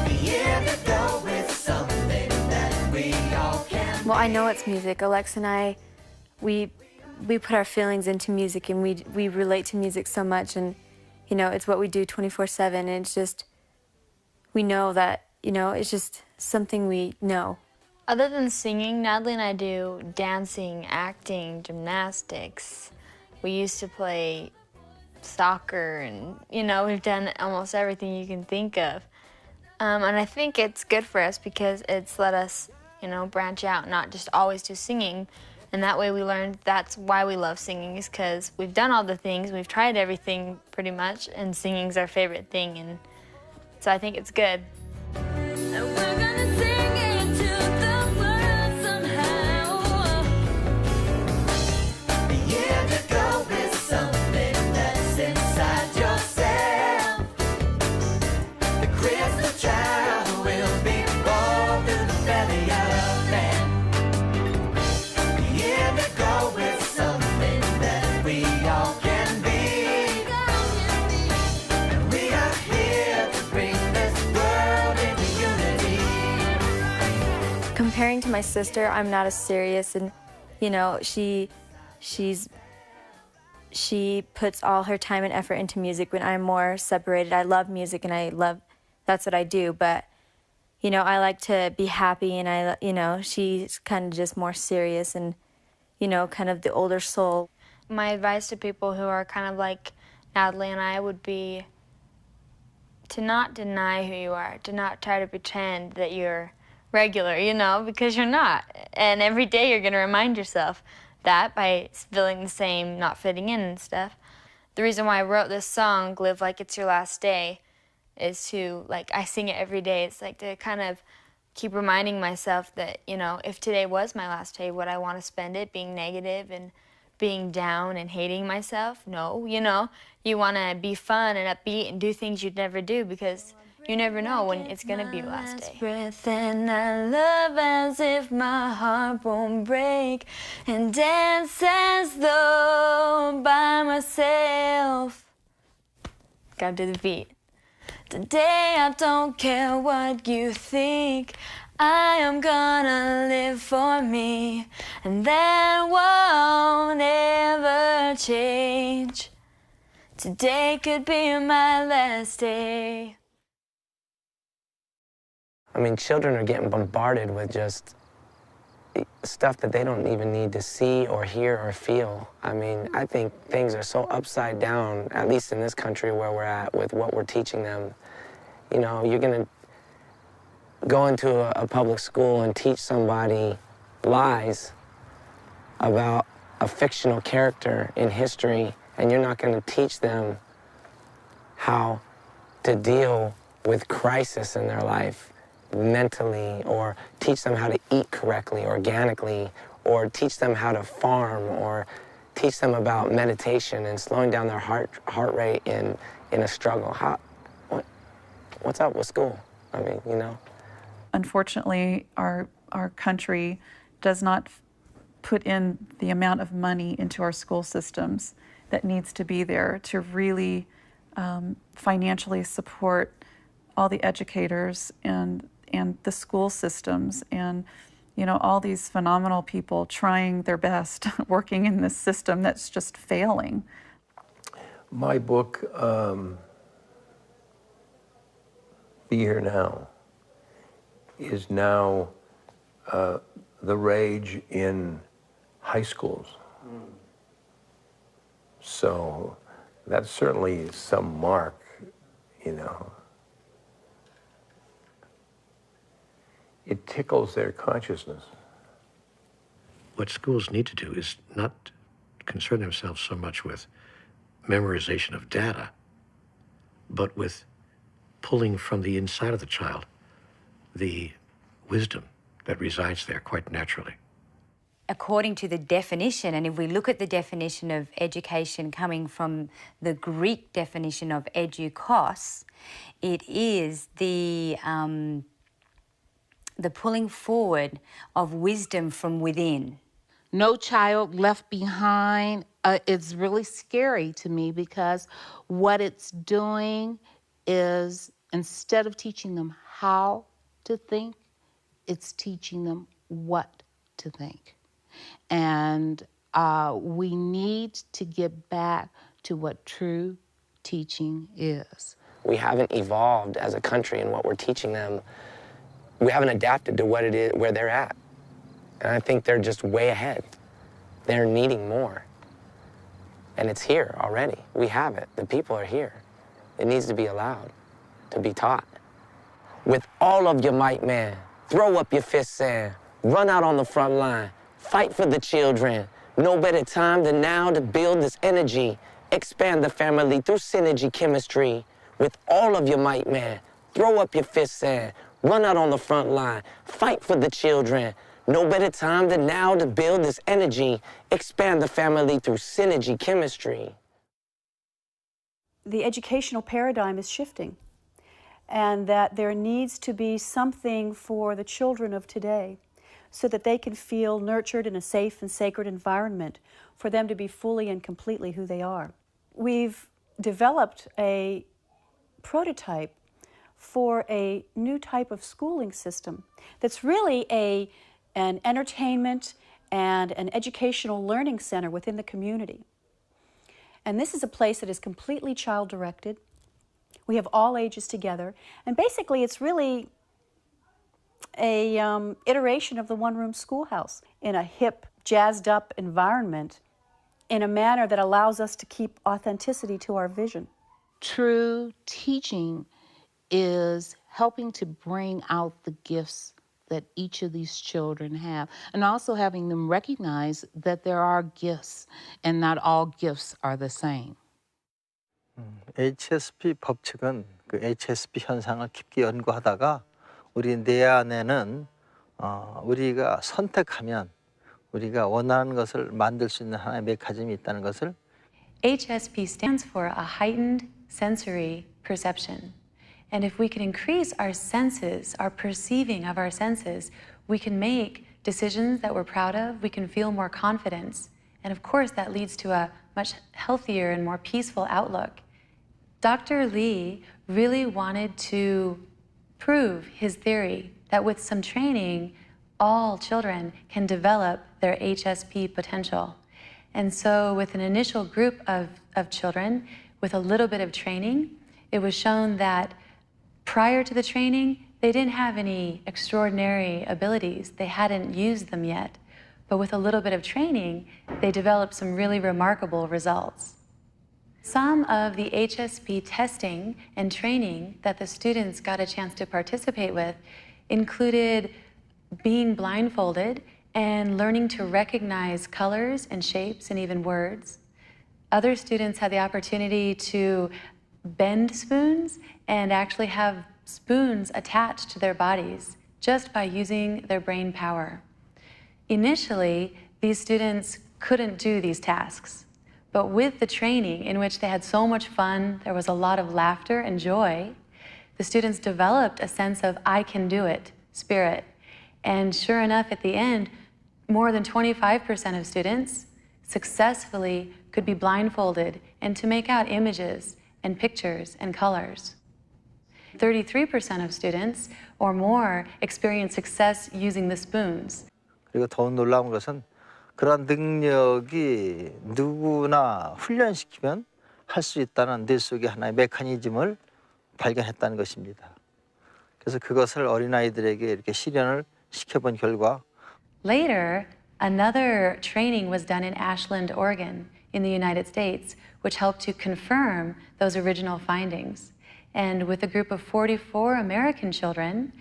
Here to go with something that we all can. Well, I know it's music. Alexa and I, we put our feelings into music, and we relate to music so much, and you know, it's what we do 24/7, and it's just, we know that, you know, it's just something we know. Other than singing, Natalie and I do dancing, acting, gymnastics. We used to play soccer, and you know, we've done almost everything you can think of. And I think it's good for us because it's let us, you know, branch out, not just always do singing. And that way we learned that's why we love singing, is because we've done all the things, we've tried everything pretty much, and singing's our favorite thing. And so I think it's good. And we're gonna sing it to the world somehow. Here to go with something that's inside yourself. The crystal child will be born through the belly of man. Here to go with something that we all can be. And we are here to bring this world into unity. Comparing to my sister, I'm not as serious, and you know, she's she puts all her time and effort into music. When I'm more separated, I love music and that's what I do, but you know, I like to be happy, and you know, she's kind of just more serious and, you know, kind of the older soul. My advice to people who are kind of like Natalie and I would be to not deny who you are, to not try to pretend that you're regular, you know, because you're not. And every day you're going to remind yourself that by feeling the same, not fitting in and stuff. The reason why I wrote this song, Live Like It's Your Last Day, is to, like, I sing it every day. It's like to kind of keep reminding myself that, you know, if today was my last day, would I want to spend it being negative and being down and hating myself? No, you know, you want to be fun and upbeat and do things you'd never do, because you never know when it's going to be your last day. Breath and I love as if my heart won't break, and dance as though by myself. Gotta do the beat. Today I don't care what you think, I am gonna live for me, and that won't ever change. Today could be my last day. I mean, children are getting bombarded with just stuff that they don't even need to see or hear or feel. I mean, I think things are so upside down, at least in this country where we're at, with what we're teaching them. You know, you're gonna go into a public school and teach somebody lies about a fictional character in history, and you're not gonna teach them how to deal with crisis in their life mentally, or teach them how to eat correctly, organically, or teach them how to farm, or teach them about meditation and slowing down their heart rate in a struggle. What's up with school? I mean, you know. Unfortunately, our country does not put in the amount of money into our school systems that needs to be there to really financially support all the educators and the school systems, and you know, all these phenomenal people trying their best working in this system that's just failing. My book, Be Here Now, is now the rage in high schools. So that's certainly some mark, you know. It tickles their consciousness. What schools need to do is not concern themselves so much with memorization of data, but with pulling from the inside of the child the wisdom that resides there quite naturally. According to the definition, and if we look at the definition of education coming from the Greek definition of edukos, it is the pulling forward of wisdom from within. No child left behind. It's really scary to me, because what it's doing is, instead of teaching them how to think, it's teaching them what to think. And we need to get back to what true teaching is. We haven't evolved as a country in what we're teaching them. We haven't adapted to what it is, where they're at. And I think they're just way ahead. They're needing more. And it's here already. We have it. The people are here. It needs to be allowed to be taught. With all of your might, man, throw up your fists and run out on the front line. Fight for the children. No better time than now to build this energy. Expand the family through synergy chemistry. With all of your might, man, throw up your fists and run out on the front line. Fight for the children. No better time than now to build this energy. Expand the family through synergy chemistry. The educational paradigm is shifting, and that there needs to be something for the children of today so that they can feel nurtured in a safe and sacred environment for them to be fully and completely who they are. We've developed a prototype for a new type of schooling system that's really an entertainment and an educational learning center within the community. And this is a place that is completely child-directed. We have all ages together. And basically, it's really a iteration of the one-room schoolhouse in a hip, jazzed-up environment in a manner that allows us to keep authenticity to our vision. True teaching is helping to bring out the gifts that each of these children have, and also having them recognize that there are gifts and not all gifts are the same. HSP 법칙은 그 HSP 현상을 깊게 연구하다가 우리 뇌 안에는 우리가 선택하면 우리가 원하는 것을 만들 수 있는 하나의 메커니즘이 있다는 것을 HSP stands for a heightened sensory perception. And if we can increase our senses, our perceiving of our senses, we can make decisions that we're proud of, we can feel more confidence. And of course, that leads to a much healthier and more peaceful outlook. Dr. Lee really wanted to prove his theory that with some training, all children can develop their HSP potential. And so with an initial group of children, with a little bit of training, it was shown that prior to the training, they didn't have any extraordinary abilities. They hadn't used them yet. But with a little bit of training, they developed some really remarkable results. Some of the HSP testing and training that the students got a chance to participate with included being blindfolded and learning to recognize colors and shapes and even words. Other students had the opportunity to bend spoons and actually have spoons attached to their bodies just by using their brain power. Initially, these students couldn't do these tasks, but with the training in which they had so much fun, there was a lot of laughter and joy, the students developed a sense of I can do it spirit. And sure enough, at the end, more than 25% of students successfully could be blindfolded and to make out images and pictures and colors. 33% of students or more experienced success using the spoons. 그리고 더 놀라운 것은 그런 능력이 누구나 훈련시키면 할 수 있다는 뇌 속의 하나의 메커니즘을 발견했다는 것입니다. 그래서 그것을 어린아이들에게 이렇게 실현을 시켜본 결과 Later, another training was done in Ashland, Oregon, in the United States, which helped to confirm those original findings. And with a group of 44 American children,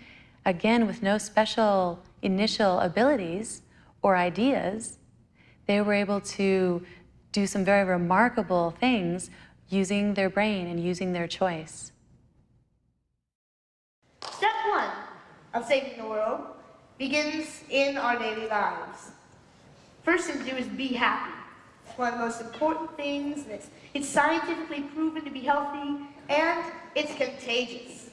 again with no special initial abilities or ideas, they were able to do some very remarkable things using their brain and using their choice. Step one of saving the world begins in our daily lives. First thing to do is be happy. It's one of the most important things. It's scientifically proven to be healthy, and it's contagious.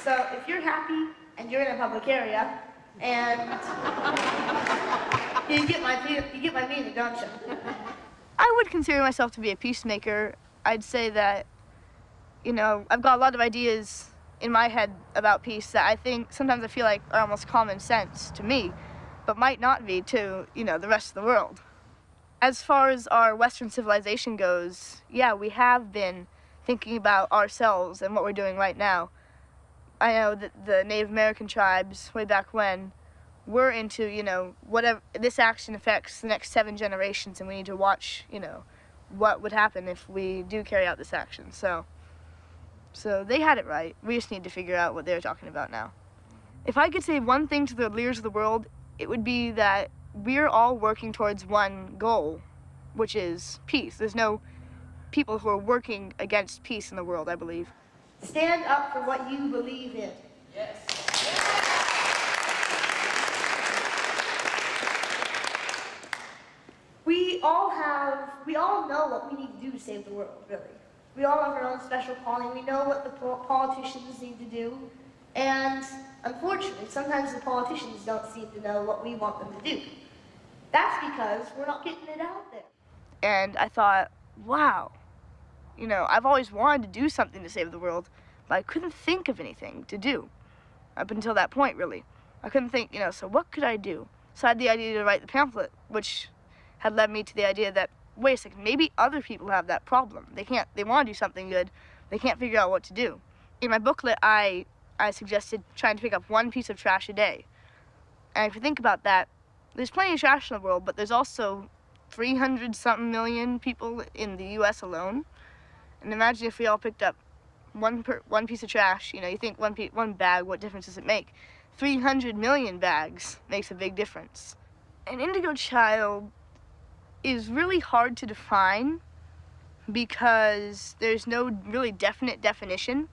So if you're happy and you're in a public area, and you get my meaning, don't you? I would consider myself to be a peacemaker. I'd say that, you know, I've got a lot of ideas in my head about peace that I think sometimes I feel like are almost common sense to me, but might not be to, you know, the rest of the world. As far as our Western civilization goes, yeah, we have been thinking about ourselves and what we're doing right now. I know that the Native American tribes, way back when, were into, you know, whatever, this action affects the next 7 generations, and we need to watch, you know, what would happen if we do carry out this action. So they had it right. We just need to figure out what they're talking about now. If I could say one thing to the leaders of the world, it would be that we're all working towards one goal, which is peace. There's no people who are working against peace in the world, I believe. Stand up for what you believe in. Yes. We all know what we need to do to save the world, really. We all have our own special calling. We know what the politicians need to do. And unfortunately, sometimes the politicians don't seem to know what we want them to do. That's because we're not getting it out there. And I thought, wow, you know, I've always wanted to do something to save the world, but I couldn't think of anything to do up until that point, really. I couldn't think, so what could I do? So I had the idea to write the pamphlet, which had led me to the idea that, wait a second, maybe other people have that problem. They want to do something good, they can't figure out what to do. In my booklet, I suggested trying to pick up one piece of trash a day. And if you think about that, there's plenty of trash in the world, but there's also 300-something million people in the U.S. alone. And imagine if we all picked up one piece of trash. You think one bag, what difference does it make? 300 million bags makes a big difference. An indigo child is really hard to define because there's no really definite definition.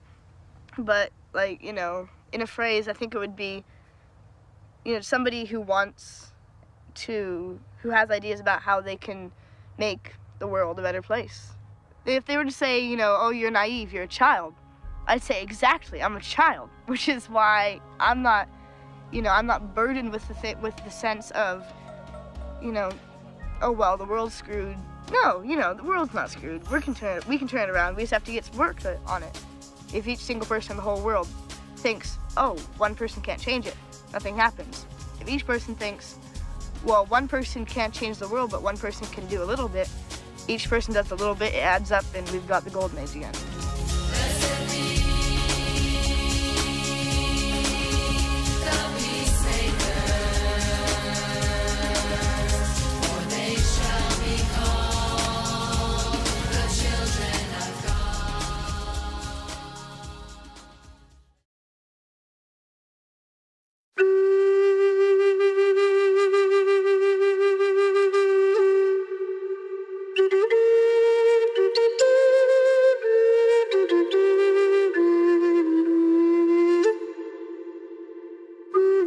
But, in a phrase, I think it would be, somebody who who has ideas about how they can make the world a better place. If they were to say, oh, you're naive, you're a child, I'd say, exactly, I'm a child, which is why I'm not burdened with the sense of, oh, well, the world's screwed. No, the world's not screwed. We can turn it around. We just have to get some work on it. If each single person in the whole world thinks, oh, one person can't change it, nothing happens. If each person thinks, well, one person can't change the world, but one person can do a little bit, each person does a little bit, it adds up, and we've got the golden age again.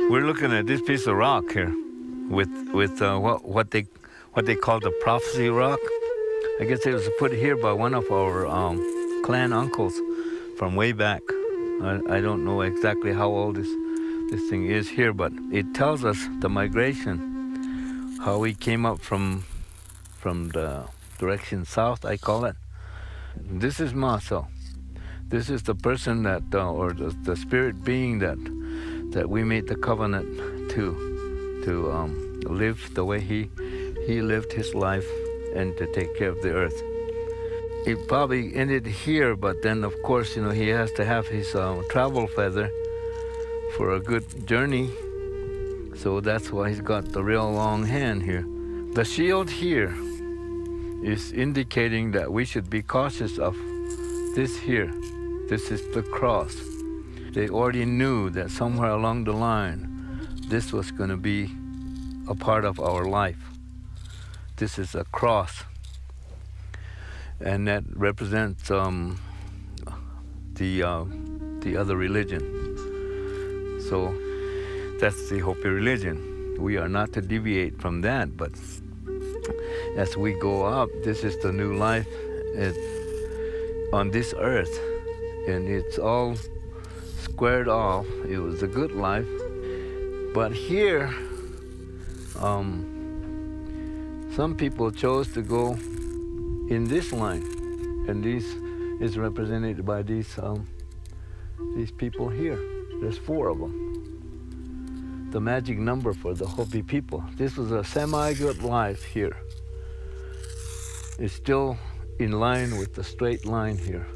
We're looking at this piece of rock here, with what they call the prophecy rock. I guess it was put here by one of our clan uncles from way back. I don't know exactly how old this thing is here, but it tells us the migration, how we came up from the direction south, I call it. This is Maso. This is the person that, or the spirit being that we made the covenant to live the way he lived his life and to take care of the earth. It probably ended here, but then of course, he has to have his travel feather for a good journey. So that's why he's got the real long hand here. The shield here is indicating that we should be cautious of this here. This is the cross. They already knew that somewhere along the line, this was going to be a part of our life. This is a cross. And that represents the other religion. So that's the Hopi religion. We are not to deviate from that, but as we go up, this is the new life on this earth. And it's all squared off. It was a good life. But here, some people chose to go in this line. And this is represented by these people here. There's 4 of them. The magic number for the Hopi people. This was a semi-good life here. It's still in line with the straight line here.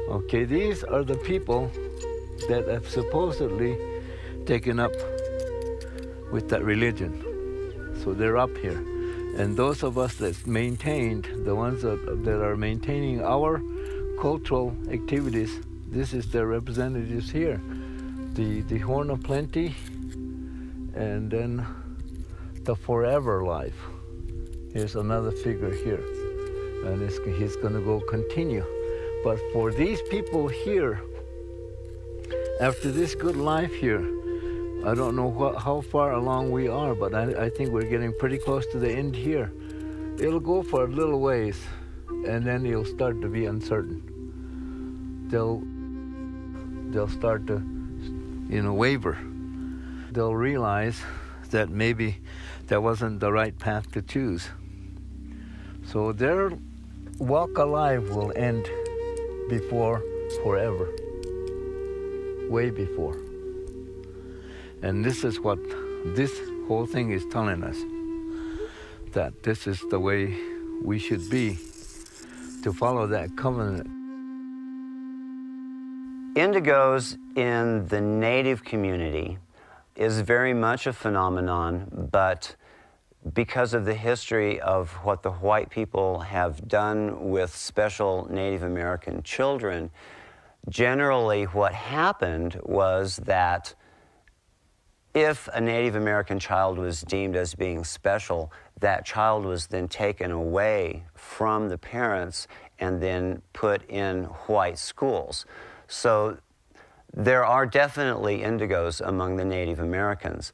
Okay, these are the people that have supposedly taken up with that religion. So they're up here. And those of us that maintained, the ones that are maintaining our cultural activities, this is their representatives here. The Horn of Plenty, and then the forever life. Here's another figure here. And he's going to go continue. But for these people here, after this good life here, I don't know how far along we are, but I think we're getting pretty close to the end here. It'll go for a little ways, and then it'll start to be uncertain. They'll start to, waver. They'll realize that maybe that wasn't the right path to choose. So their walk alive will end before forever, way before. And this is what this whole thing is telling us, that this is the way we should be, to follow that covenant. Indigos in the Native community is very much a phenomenon, but because of the history of what the white people have done with special Native American children, generally what happened was that if a Native American child was deemed as being special, that child was then taken away from the parents and then put in white schools. So there are definitely indigos among the Native Americans.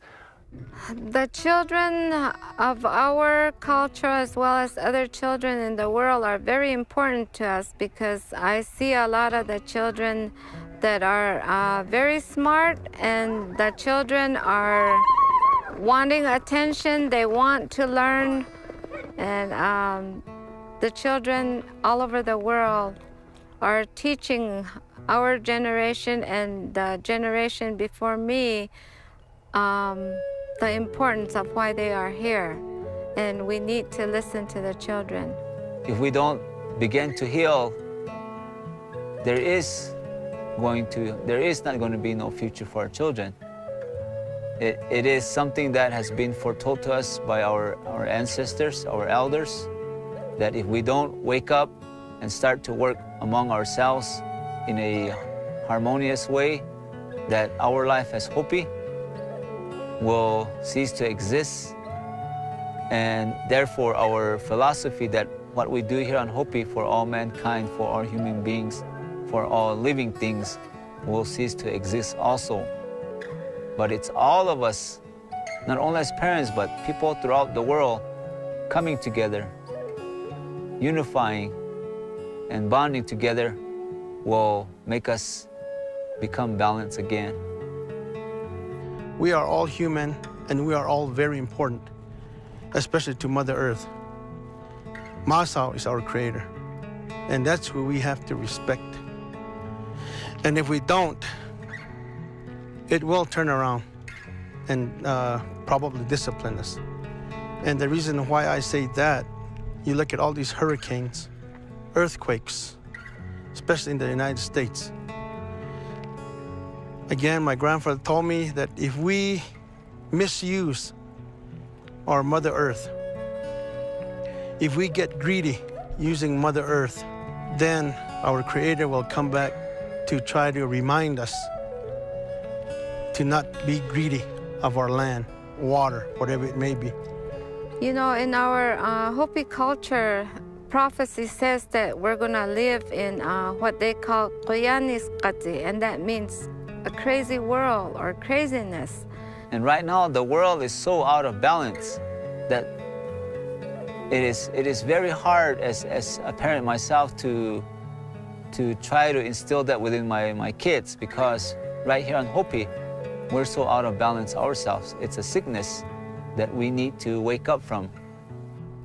The children of our culture as well as other children in the world are very important to us, because I see a lot of the children that are very smart, and the children are wanting attention, they want to learn, and the children all over the world are teaching our generation and the generation before me the importance of why they are here, and we need to listen to the children. If we don't begin to heal, there is not going to be no future for our children. It is something that has been foretold to us by our ancestors, our elders, that if we don't wake up and start to work among ourselves in a harmonious way, that our life as Hopi will cease to exist, and therefore our philosophy that what we do here on Hopi for all mankind, for all human beings, for all living things will cease to exist also. But it's all of us, not only as parents, but people throughout the world coming together, unifying and bonding together will make us become balanced again. We are all human, and we are all very important, especially to Mother Earth. Masao is our creator, and that's who we have to respect. And if we don't, it will turn around and probably discipline us. And the reason why I say that, you look at all these hurricanes, earthquakes, especially in the United States. Again, my grandfather told me that if we misuse our Mother Earth, if we get greedy using Mother Earth, then our Creator will come back to try to remind us to not be greedy of our land, water, whatever it may be. You know, in our Hopi culture, prophecy says that we're gonna live in what they call Koyaniskati, and that means a crazy world or craziness. And right now, the world is so out of balance that it is very hard as a parent myself to try to instill that within my kids, because right here on Hopi, we're so out of balance ourselves. It's a sickness that we need to wake up from.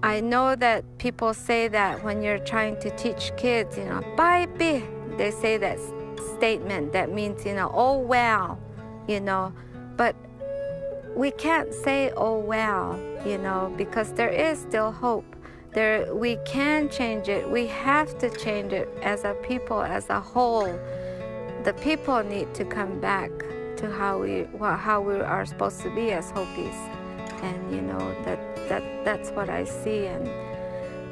I know that people say that when you're trying to teach kids, you know, "Bye-bye," they say that statement that means, you know, oh well, you know, but we can't say oh well, you know, because there is still hope. We can change it. We have to change it as a people, as a whole. The people need to come back to how we are supposed to be as Hopis, and you know that's what I see, and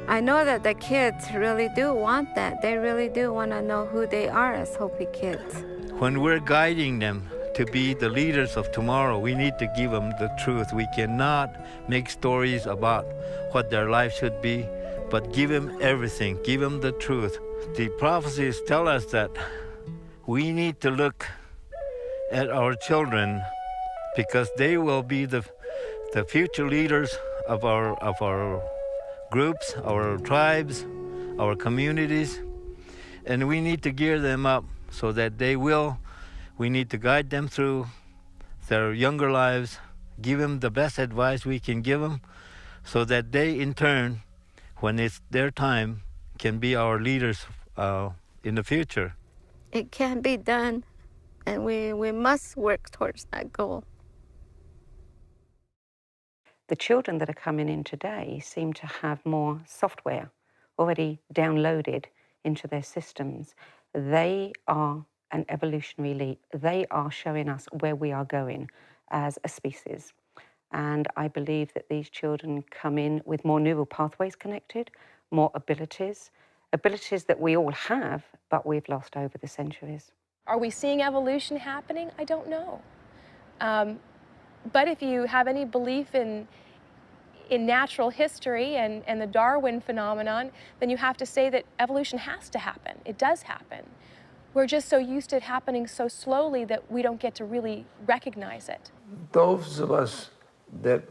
I know that the kids really do want that. They really do want to know who they are as Hopi kids. When we're guiding them to be the leaders of tomorrow, we need to give them the truth. We cannot make stories about what their life should be, but give them everything. Give them the truth. The prophecies tell us that we need to look at our children, because they will be the future leaders of our groups, our tribes, our communities, and we need to gear them up so that we need to guide them through their younger lives, give them the best advice we can give them, so that they in turn, when it's their time, can be our leaders in the future. It can be done, and we must work towards that goal. The children that are coming in today seem to have more software already downloaded into their systems. They are an evolutionary leap. They are showing us where we are going as a species. And I believe that these children come in with more neural pathways connected, more abilities that we all have, but we've lost over the centuries. Are we seeing evolution happening? I don't know. But if you have any belief in natural history and the Darwin phenomenon, then you have to say that evolution has to happen. It does happen. We're just so used to it happening so slowly that we don't get to really recognize it. Those of us that